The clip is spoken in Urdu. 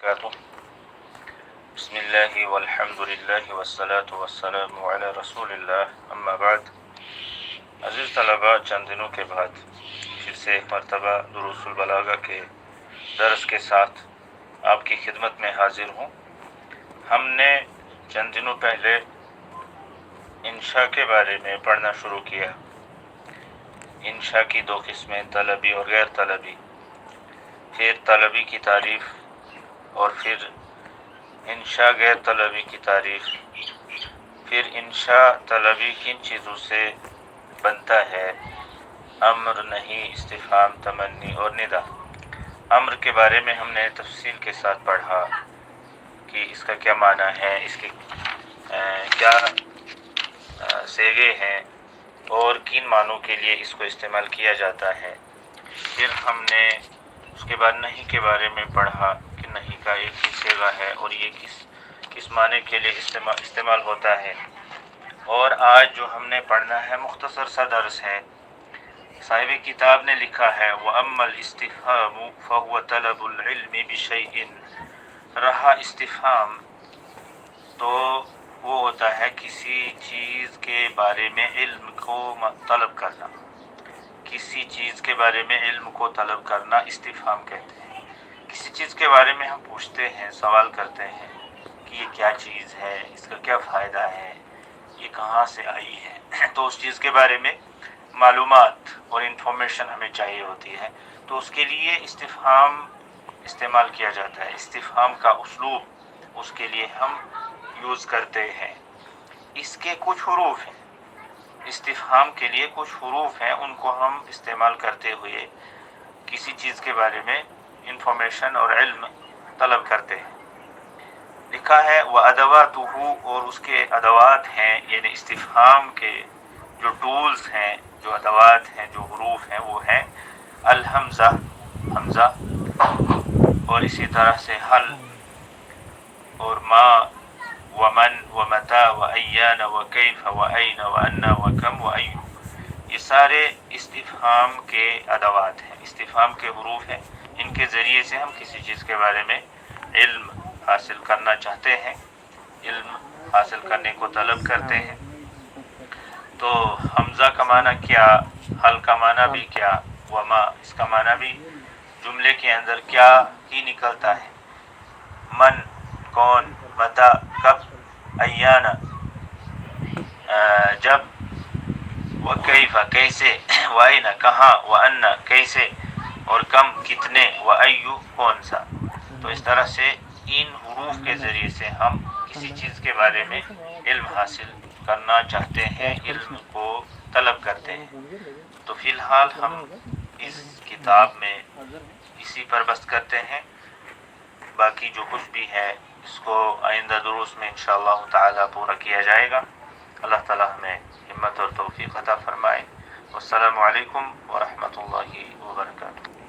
وبرکاتہ بسم اللہ والحمد للہ والصلاة والسلام علی رسول اللہ اما بعد. عزیز طلباء، چند دنوں کے بعد پھر سے ایک مرتبہ دروس البلاغہ کے درس کے ساتھ آپ کی خدمت میں حاضر ہوں. ہم نے چند دنوں پہلے انشاء کے بارے میں پڑھنا شروع کیا. انشاء کی دو قسمیں، طلبی اور غیر طلبی، پھر طلبی کی تعریف اور پھر انشاء غیر طلبی کی تعریف. پھر انشاء طلبی کن چیزوں سے بنتا ہے؟ امر، نہیں، استفہام، تمنی اور ندا. امر کے بارے میں ہم نے تفصیل کے ساتھ پڑھا کہ اس کا کیا معنی ہے، اس کے کیا صیغے ہیں اور کن معنوں کے لیے اس کو استعمال کیا جاتا ہے. پھر ہم نے اس کے بعد نہیں کے بارے میں پڑھا کہ نہیں کا ایک ہی صیغہ ہے اور یہ کس معنی کے لیے استعمال ہوتا ہے. اور آج جو ہم نے پڑھنا ہے مختصر سا درس ہے. صاحب کتاب نے لکھا ہے وَأَمَّا الْإِسْتِفْهَامُ فَهُوَ طَلَبُ الْعِلْمِ بِشَيْءٍ. رہا استفہام تو وہ ہوتا ہے کسی چیز کے بارے میں علم کو طلب کرنا. کسی چیز کے بارے میں علم کو طلب کرنا استفہام کہتے ہیں. کسی چیز کے بارے میں ہم پوچھتے ہیں، سوال کرتے ہیں کہ یہ کیا چیز ہے، اس کا کیا فائدہ ہے، یہ کہاں سے آئی ہے. تو اس چیز کے بارے میں معلومات اور انفارمیشن ہمیں چاہیے ہوتی ہے، تو اس کے لیے استفہام استعمال کیا جاتا ہے. استفہام کا اسلوب اس کے لیے ہم یوز کرتے ہیں. اس کے کچھ حروف ہیں، استفہام کے لیے کچھ حروف ہیں، ان کو ہم استعمال کرتے ہوئے کسی چیز کے بارے میں انفارمیشن اور علم طلب کرتے ہیں. لکھا ہے وَأَدَوَاتُهُ، اور اس کے ادوات ہیں، یعنی استفہام کے جو ٹولز ہیں، جو ادوات ہیں، جو حروف ہیں، وہ ہیں الحمزہ، حمزہ، اور اسی طرح سے حل اور ما ومن ومتا وایان وکیف واینا وانا وکم وایو. یہ سارے استفہام کے ادوات ہیں، استفہام کے حروف ہیں. ان کے ذریعے سے ہم کسی چیز کے بارے میں علم حاصل کرنا چاہتے ہیں، علم حاصل کرنے کو طلب کرتے ہیں. تو حمزہ کا معنی کیا، حل کا معنی بھی کیا، وما اس کا معنی بھی جملے کے اندر کیا ہی نکلتا ہے. من کون، متا کب، ایانا جب، وکیف کیسے، واینا کہاں، وانا کیسے، اور کم کتنے، وایو کون سا. تو اس طرح سے ان حروف کے ذریعے سے ہم کسی چیز کے بارے میں علم حاصل کرنا چاہتے ہیں، علم کو طلب کرتے ہیں. تو فی الحال ہم اس کتاب میں اسی پر بحث کرتے ہیں. باقی جو کچھ بھی ہے اس کو آئندہ دروس میں انشاءاللہ تعالی پورا کیا جائے گا. اللہ تعالی ہمیں ہمت اور توفیق عطا فرمائے. والسلام علیکم ورحمۃ اللہ وبرکاتہ.